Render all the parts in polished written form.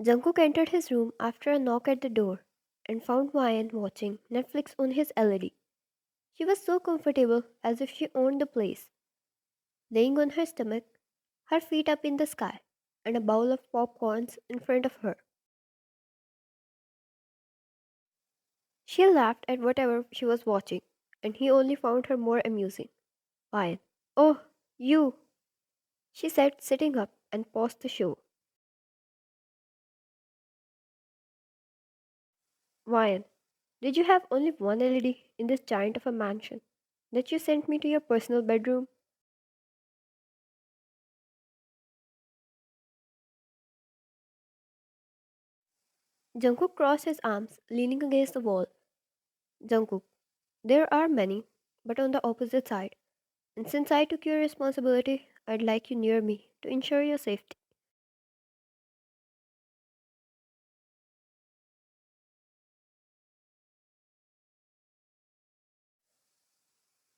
Jungkook entered his room after a knock at the door and found Ryan watching Netflix on his LED. She was so comfortable as if she owned the place, laying on her stomach, her feet up in the sky, and a bowl of popcorns in front of her. She laughed at whatever she was watching, and he only found her more amusing. Ryan, oh, you, she said, sitting up and paused the show. Ryan, did you have only one LED in this giant of a mansion that you sent me to your personal bedroom? Jungkook crossed his arms, leaning against the wall. Jungkook, there are many, but on the opposite side. And since I took your responsibility, I'd like you near me to ensure your safety.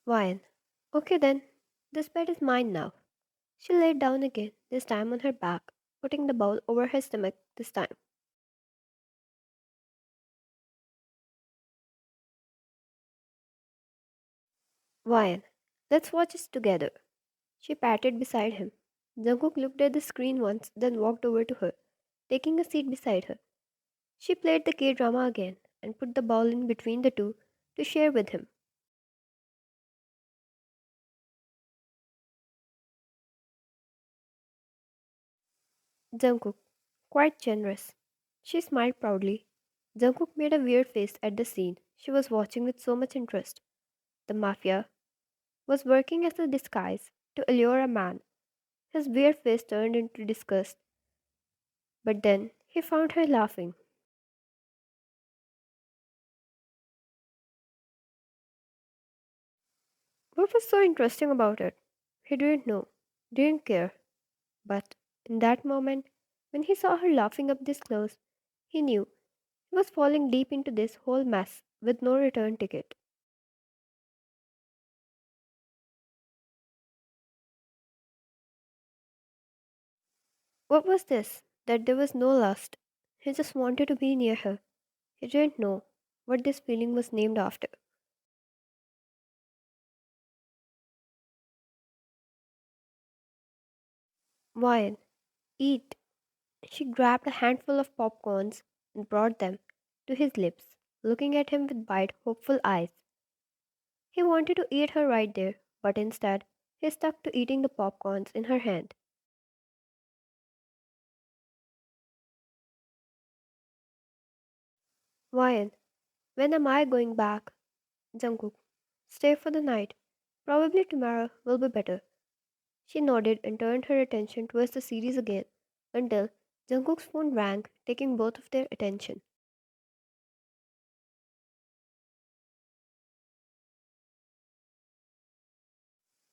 Ryan, okay then, this bed is mine now. She laid down again, this time on her back, putting the bowl over her stomach this time. Ryan, let's watch this together. She patted beside him. Jungkook looked at the screen once, then walked over to her, taking a seat beside her. She played the K drama again and put the ball in between the two to share with him. Jungkook, quite generous. She smiled proudly. Jungkook made a weird face at the scene she was watching with so much interest. The mafia was working as a disguise to allure a man. His weird face turned into disgust, but then he found her laughing. What was so interesting about it? He didn't know, didn't care, but in that moment, when he saw her laughing up this close, he knew he was falling deep into this whole mess with no return ticket. What was this? That there was no lust. He just wanted to be near her. He didn't know what this feeling was named after. Wine, eat. She grabbed a handful of popcorns and brought them to his lips, looking at him with wide, hopeful eyes. He wanted to eat her right there, but instead, he stuck to eating the popcorns in her hand. Wine, when am I going back? Jungkook, stay for the night. Probably tomorrow will be better. She nodded and turned her attention towards the series again until Jungkook's phone rang, taking both of their attention.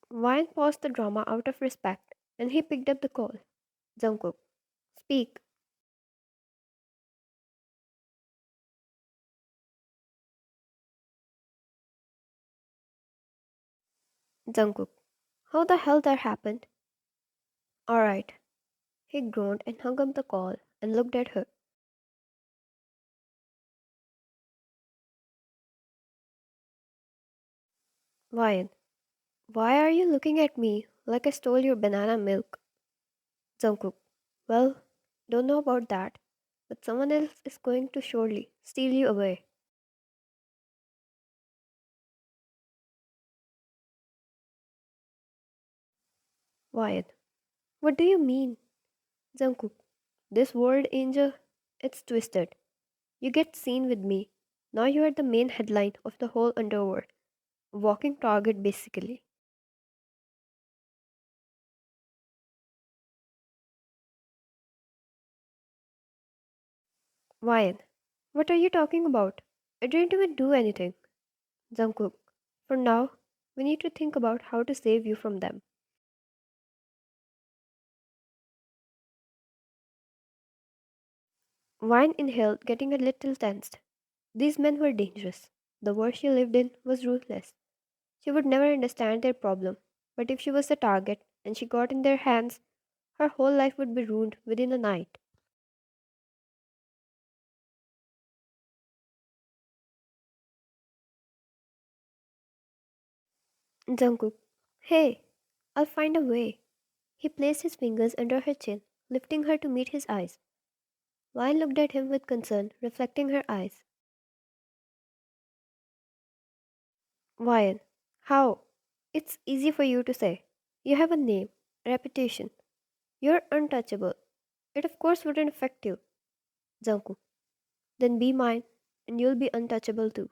Ryan paused the drama out of respect and he picked up the call. Jungkook, speak. Jungkook, how the hell that happened? Alright. He groaned and hung up the call and looked at her. Ryan, why are you looking at me like I stole your banana milk? Jungkook, well, don't know about that, but someone else is going to surely steal you away. Ryan, what do you mean? Jungkook, this world angel, it's twisted. You get seen with me. Now you are the main headline of the whole underworld. A walking target, basically. Ryan, what are you talking about? I didn't even do anything. Jungkook, for now, we need to think about how to save you from them. Ryan inhaled, getting a little tensed. These men were dangerous. The world she lived in was ruthless. She would never understand their problem, but if she was the target and she got in their hands, her whole life would be ruined within a night. Jungkook, hey, I'll find a way. He placed his fingers under her chin, lifting her to meet his eyes. Wine looked at him with concern, reflecting her eyes. Wine, how? It's easy for you to say. You have a name, a reputation. You're untouchable. It of course wouldn't affect you. Jungkook, then be mine, and you'll be untouchable too.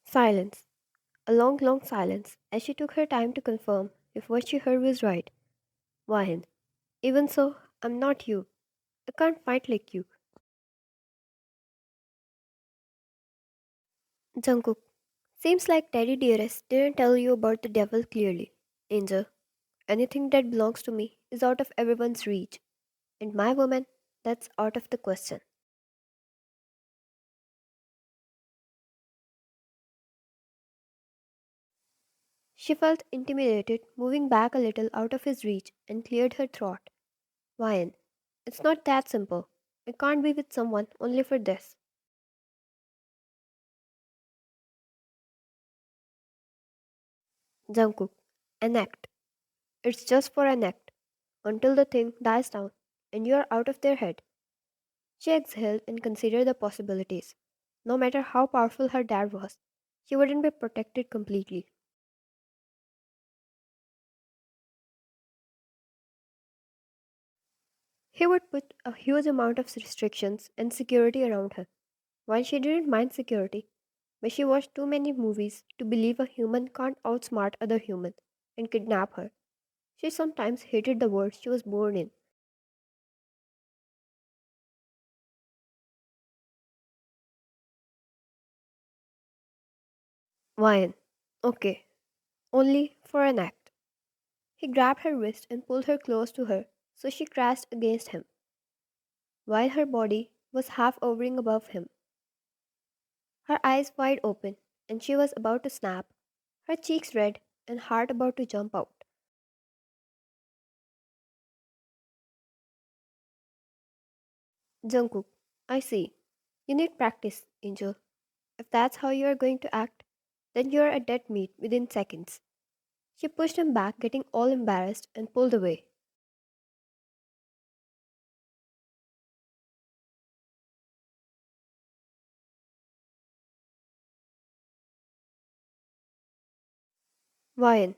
Silence. A long, long silence, as she took her time to confirm if what she heard was right. Wahin. Even so, I'm not you. I can't fight like you. Jungkook. Seems like Daddy Dearest didn't tell you about the devil clearly. Angel, anything that belongs to me is out of everyone's reach. And my woman, that's out of the question. She felt intimidated, moving back a little out of his reach, and cleared her throat. Wayan, it's not that simple. I can't be with someone only for this. Jungkook, an act. It's just for an act, until the thing dies down and you're out of their head. She exhaled and considered the possibilities. No matter how powerful her dad was, she wouldn't be protected completely. He would put a huge amount of restrictions and security around her. While she didn't mind security, but she watched too many movies to believe a human can't outsmart other humans and kidnap her. She sometimes hated the world she was born in. Wyan. Okay, only for an act. He grabbed her wrist and pulled her close to her so she crashed against him, while her body was half hovering above him, her eyes wide open, and she was about to snap, her cheeks red and heart about to jump out. Jungkook, I see. You need practice, Angel. If that's how you are going to act, then you are a dead meat within seconds. She pushed him back, getting all embarrassed, and pulled away. Ryan,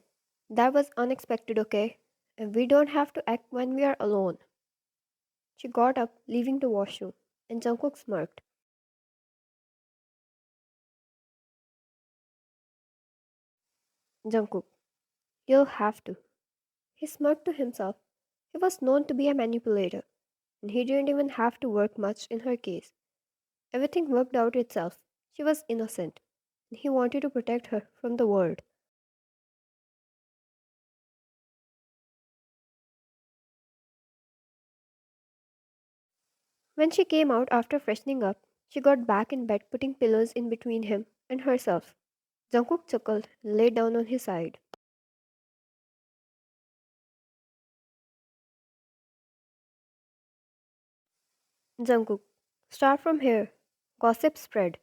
that was unexpected, okay? And we don't have to act when we are alone. She got up, leaving the washroom, and Jungkook smirked. Jungkook, you'll have to. He smirked to himself. He was known to be a manipulator, and he didn't even have to work much in her case. Everything worked out itself. She was innocent, and he wanted to protect her from the world. When she came out after freshening up, she got back in bed, putting pillows in between him and herself. Jungkook chuckled and lay down on his side. Jungkook, start from here. Gossip spread.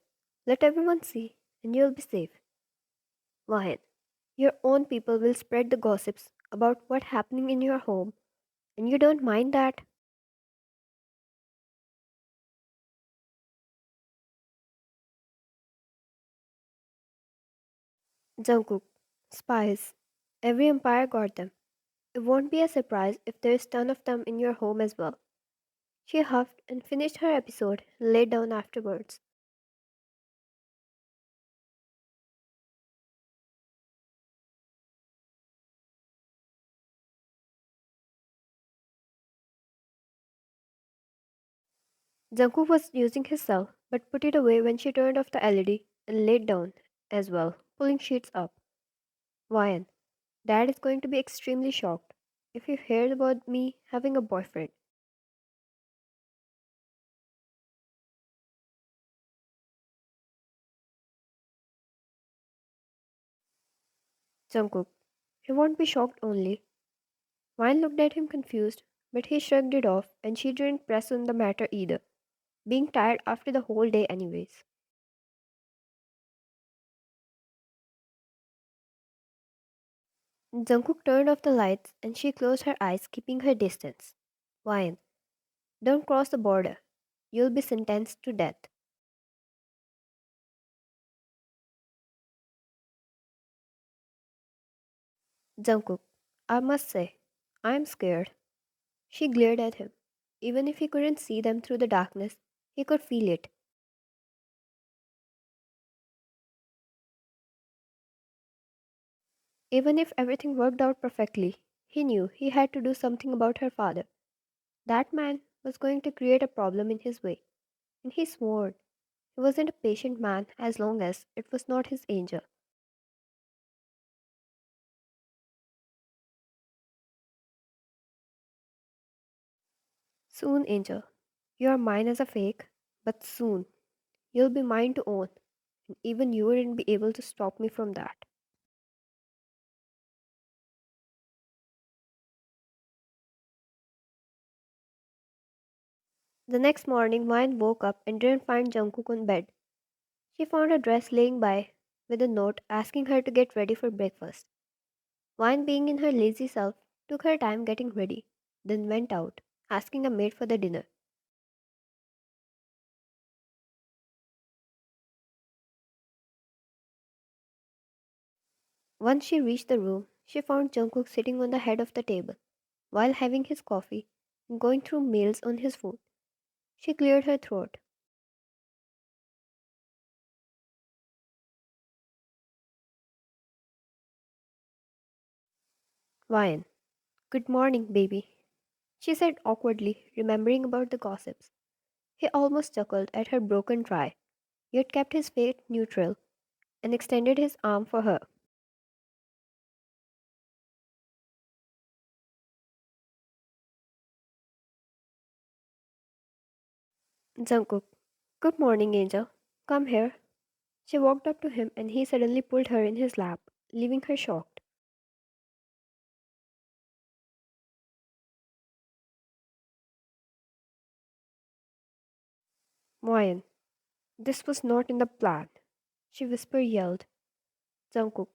Let everyone see, and you'll be safe. Wahan, your own people will spread the gossips about what's happening in your home, and you don't mind that? Jungkook, spies. Every empire got them. It won't be a surprise if there's ton of them in your home as well. She huffed and finished her episode and lay down afterwards. Jungkook was using his cell, but put it away when she turned off the LED and laid down as well, pulling sheets up. Ryan, Dad is going to be extremely shocked if he hears about me having a boyfriend. Jungkook, he won't be shocked only. Ryan looked at him confused, but he shrugged it off and she didn't press on the matter either, being tired after the whole day anyways. Jungkook turned off the lights and she closed her eyes, keeping her distance. Wine, don't cross the border. You'll be sentenced to death. Jungkook, I must say, I'm scared. She glared at him. Even if he couldn't see them through the darkness, he could feel it. Even if everything worked out perfectly, he knew he had to do something about her father. That man was going to create a problem in his way, and he swore he wasn't a patient man as long as it was not his angel. Soon, Angel, you are mine as a fake, but soon you'll be mine to own, and even you wouldn't be able to stop me from that. The next morning, Vine woke up and didn't find Jungkook on bed. She found a dress laying by with a note asking her to get ready for breakfast. Vine, being in her lazy self, took her time getting ready, then went out, asking a maid for the dinner. Once she reached the room, she found Jungkook sitting on the head of the table while having his coffee and going through mails on his phone. She cleared her throat. Vine, good morning, baby, she said awkwardly, remembering about the gossips. He almost chuckled at her broken try, yet kept his face neutral and extended his arm for her. Jungkook, good morning, Angel. Come here. She walked up to him and he suddenly pulled her in his lap, leaving her shocked. Moyen, this was not in the plan, she whisper yelled. Jungkook,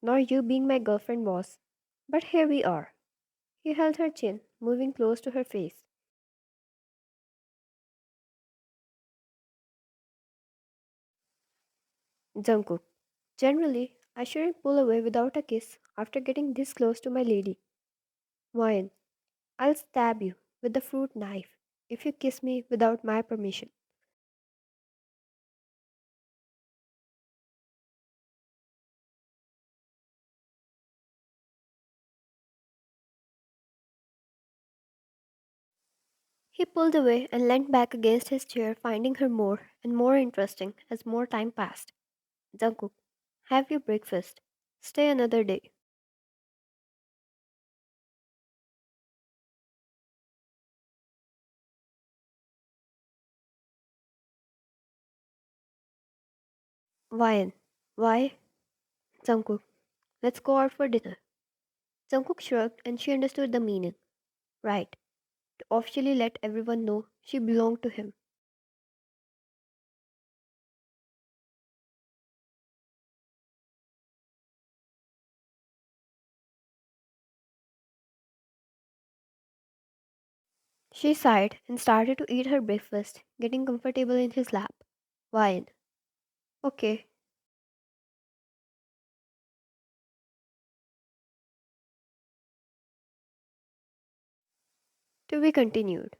nor you being my girlfriend was. But here we are. He held her chin, moving close to her face. Jungkook, generally, I shouldn't pull away without a kiss after getting this close to my lady. Moyen, I'll stab you with the fruit knife if you kiss me without my permission. He pulled away and leant back against his chair, finding her more and more interesting as more time passed. Jungkook, have your breakfast. Stay another day. Why? Why? Jungkook, let's go out for dinner. Jungkook shrugged and she understood the meaning. Right, to officially let everyone know she belonged to him. She sighed and started to eat her breakfast, getting comfortable in his lap. Wine. Okay, to be continued.